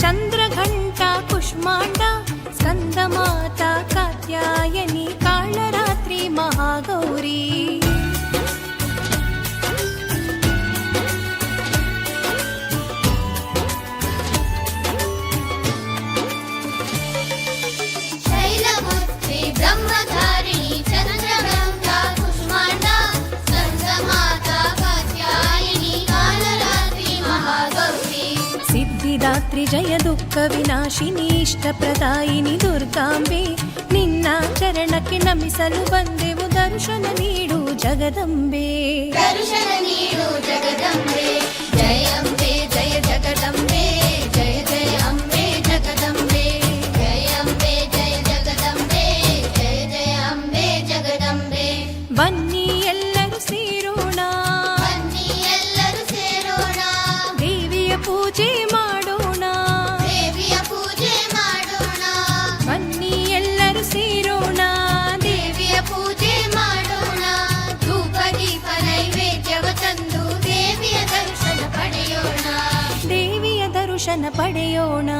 ಚಂದ್ರಘಂಟಾ ಕುಷ್ಮಾಂಡ ಸ್ಕಂದಮಾತಾ ಕಾತ್ಯಾಯನಿ ಕಾಳರಾತ್ರಿ ಮಹಾಗೌರಿ. ಸಿದ್ಧಿದಾತ್ರಿ ಜಯ ದುಃಖ ವಿನಾಶಿನಿ ಇಷ್ಟಪ್ರದಾಯಿನಿ ದುರ್ಗಾಂಬೆ, ನಿನ್ನ ಚರಣಕ್ಕೆ ನಮಿಸಲು ಬಂದೆವು, ದರ್ಶನ ನೀಡು ಜಗದಂಬೆ. ದರ್ಶನ ನೀಡು ಜಗದಂಬೆ, ಜಯ ಅಂಬೆ ಜಯ ಜಗದಂಬೆ, ಜಯ ಜಯ ಅಂಬೆ ಜಗದಂಬೆ, ಜಯ ಅಂಬೆ ಜಯ ಜಗದಂಬೆ, ಜಯ ಜಯ ಅಂಬೆ ಜಗದಂಬೆ. ಬನ್ನಿ ಎಲ್ಲರೂ ಸೇರೋಣ, ಬನ್ನಿ ಎಲ್ಲರೂ ಸೇರೋಣ, ದೇವಿಯ ಪೂಜೆ ಮಾಡೋಣ, ದೇವಿಯ ಪೂಜೆ ಮಾಡೋಣ. ಬನ್ನಿ ಎಲ್ಲರೂ ಸೇರೋಣ, ದೇವಿಯ ಪೂಜೆ ಮಾಡೋಣ, ಧೂಪ ದೀಪ ನೈವೇದ್ಯವ ತಂದು ದೇವಿಯ ದರ್ಶನ ಪಡೆಯೋಣ, ದೇವಿಯ ದರ್ಶನ ಪಡೆಯೋಣ.